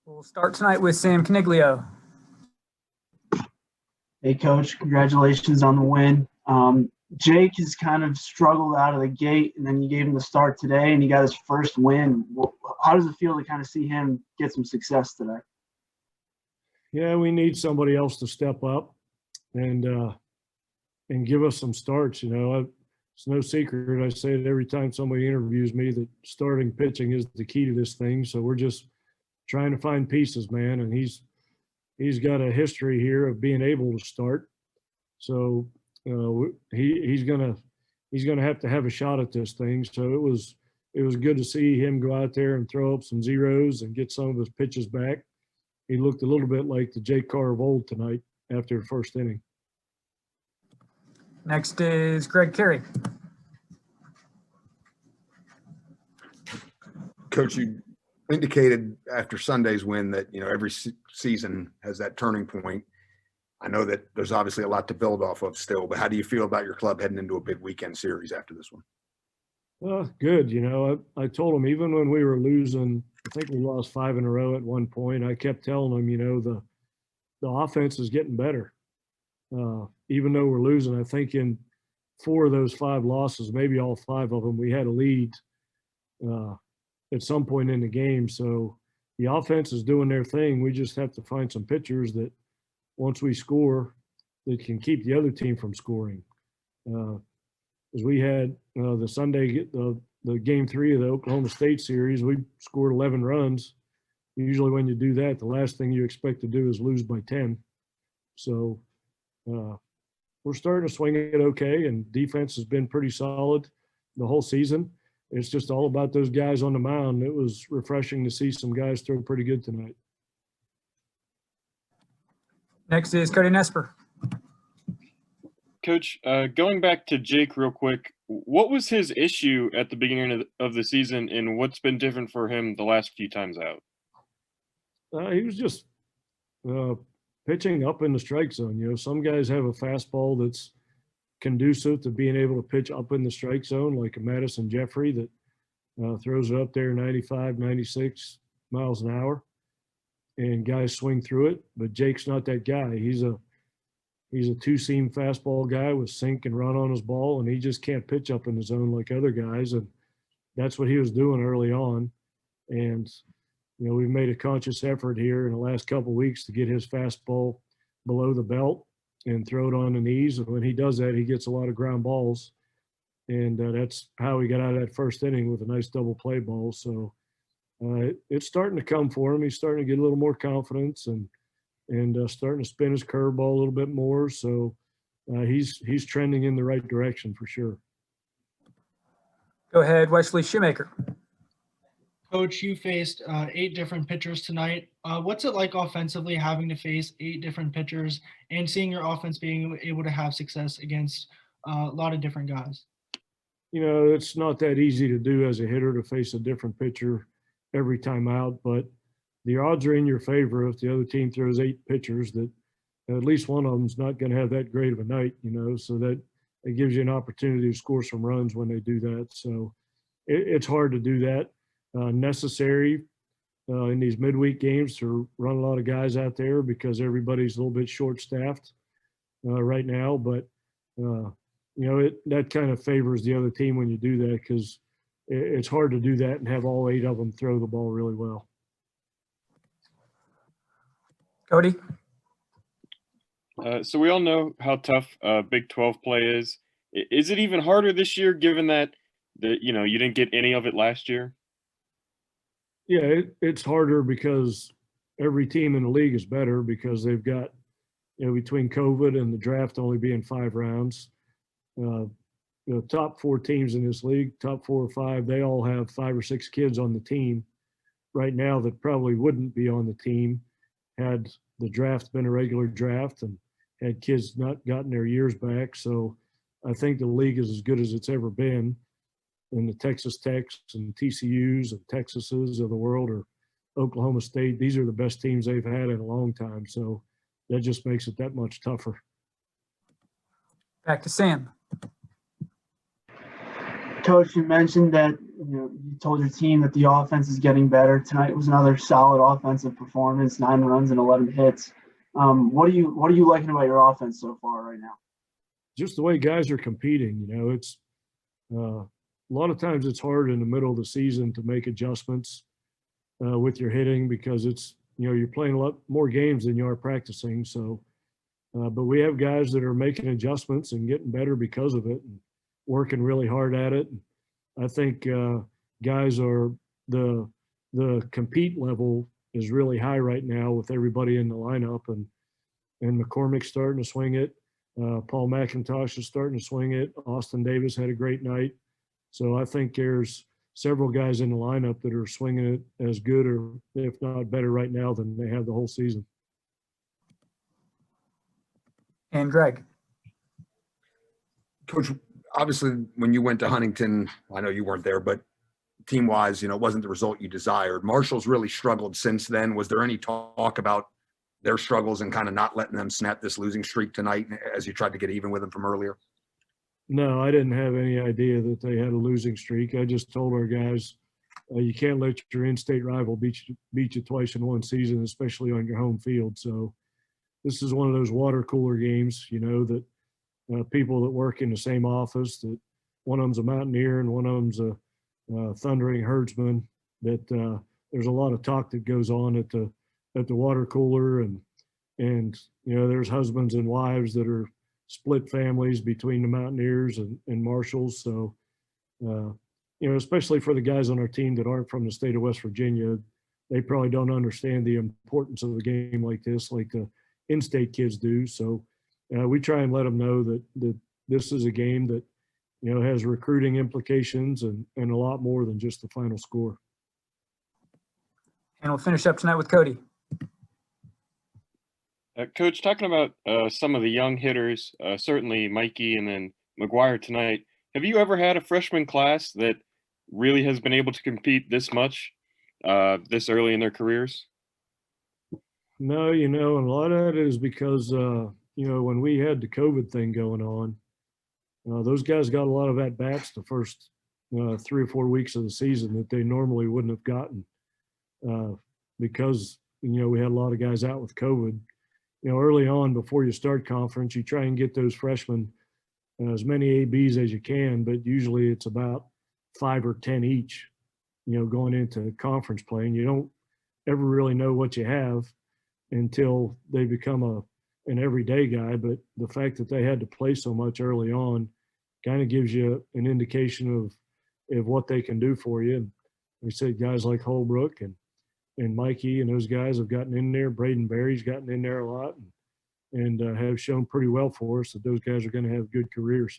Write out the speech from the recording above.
We'll start tonight with Sam Coniglio. Hey, Coach, congratulations on the win. Jake has kind of struggled out of the gate, and then you gave him the start today, and he got his first win. How does it feel to kind of see him get some success today? Yeah, we need somebody else to step up and give us some starts. It's no secret. I say it every time somebody interviews me that starting pitching is the key to this thing. So we're just trying to find pieces, man. And he's got a history here of being able to start. So he's gonna have to have a shot at this thing. So it was good to see him go out there and throw up some zeros and get some of his pitches back. He looked a little bit like the Jake Carr of old tonight after the first inning. Next is Greg Carey. Coach, you indicated after Sunday's win that, every season has that turning point. I know that there's obviously a lot to build off of still, but how do you feel about your club heading into a big weekend series after this one? Well, good. I told him even when we were losing, I think we lost 5 in a row at one point, I kept telling him, the offense is getting better. Even though we're losing, I think in 4 of those 5 losses, maybe all 5 of them, we had a lead at some point in the game. So the offense is doing their thing. We just have to find some pitchers that once we score, that can keep the other team from scoring. As we had the Sunday, the game 3 of the Oklahoma State series, we scored 11 runs. Usually when you do that, the last thing you expect to do is lose by 10. So we're starting to swing it okay, and defense has been pretty solid the whole season. It's just all about those guys on the mound. It was refreshing to see some guys throw pretty good tonight. Next is Cody Espy. Coach, going back to Jake real quick, what was his issue at the beginning of the season, and what's been different for him the last few times out? He was just pitching up in the strike zone. Some guys have a fastball that's conducive to being able to pitch up in the strike zone, like a Madison Jeffrey that throws it up there 95, 96 miles an hour, and guys swing through it. But Jake's not that guy. He's a 2-seam fastball guy with sink and run on his ball, and he just can't pitch up in the zone like other guys. And that's what he was doing early on. And we've made a conscious effort here in the last couple of weeks to get his fastball below the belt and throw it on the knees. And when he does that, he gets a lot of ground balls. And that's how he got out of that first inning with a nice double play ball. So it's starting to come for him. He's starting to get a little more confidence and starting to spin his curveball a little bit more. So he's trending in the right direction for sure. Go ahead, Wesley Shoemaker. Coach, you faced 8 different pitchers tonight. What's it like offensively having to face 8 different pitchers and seeing your offense being able to have success against a lot of different guys? It's not that easy to do as a hitter to face a different pitcher every time out, but the odds are in your favor if the other team throws 8 pitchers that at least one of them's not going to have that great of a night, so that it gives you an opportunity to score some runs when they do that. So it's hard to do that. Necessary in these midweek games to run a lot of guys out there because everybody's a little bit short-staffed right now. But, that kind of favors the other team when you do that because it's hard to do that and have all 8 of them throw the ball really well. Cody? So we all know how tough Big 12 play is. Is it even harder this year given that you didn't get any of it last year? Yeah, it's harder because every team in the league is better because they've got, between COVID and the draft only being 5 rounds, the top 4 teams in this league, top 4 or 5, they all have 5 or 6 kids on the team right now that probably wouldn't be on the team had the draft been a regular draft and had kids not gotten their years back. So I think the league is as good as it's ever been. And the Texas Techs and TCUs and Texases of the world, or Oklahoma State, these are the best teams they've had in a long time. So that just makes it that much tougher. Back to Sam. Coach, you mentioned that you told your team that the offense is getting better. Tonight was another solid offensive performance, 9 runs and 11 hits. What are you liking about your offense so far right now? Just the way guys are competing. It's a lot of times it's hard in the middle of the season to make adjustments with your hitting because it's you're playing a lot more games than you are practicing. So, but we have guys that are making adjustments and getting better because of it, and working really hard at it. I think guys are the compete level is really high right now with everybody in the lineup, and McCormick's starting to swing it. Paul McIntosh is starting to swing it. Austin Davis had a great night. So I think there's several guys in the lineup that are swinging it as good or if not better right now than they have the whole season. And Greg. Coach, obviously when you went to Huntington, I know you weren't there, but team-wise, it wasn't the result you desired. Marshall's really struggled since then. Was there any talk about their struggles and kind of not letting them snap this losing streak tonight as you tried to get even with them from earlier? No, I didn't have any idea that they had a losing streak. I just told our guys, you can't let your in-state rival beat you twice in one season, especially on your home field. So this is one of those water cooler games, that people that work in the same office, that one of them's a Mountaineer and one of them's a Thundering Herdsman, that there's a lot of talk that goes on at the water cooler, and there's husbands and wives that are split families between the Mountaineers and Marshalls. So especially for the guys on our team that aren't from the state of West Virginia, they probably don't understand the importance of a game like this, like the in-state kids do. So we try and let them know that this is a game that has recruiting implications and a lot more than just the final score. And we'll finish up tonight with Cody. Coach, talking about some of the young hitters, certainly Mikey and then McGuire tonight, have you ever had a freshman class that really has been able to compete this much this early in their careers? No, and a lot of that is because, when we had the COVID thing going on, those guys got a lot of at-bats the first 3 or 4 weeks of the season that they normally wouldn't have gotten because, we had a lot of guys out with COVID. Early on before you start conference, you try and get those freshmen as many ABs as you can, but usually it's about 5 or 10 each, going into conference play. And you don't ever really know what you have until they become an everyday guy. But the fact that they had to play so much early on kind of gives you an indication of what they can do for you. And we said guys like Holbrook and Mikey and those guys have gotten in there. Braden Berry's gotten in there a lot and have shown pretty well for us that those guys are going to have good careers.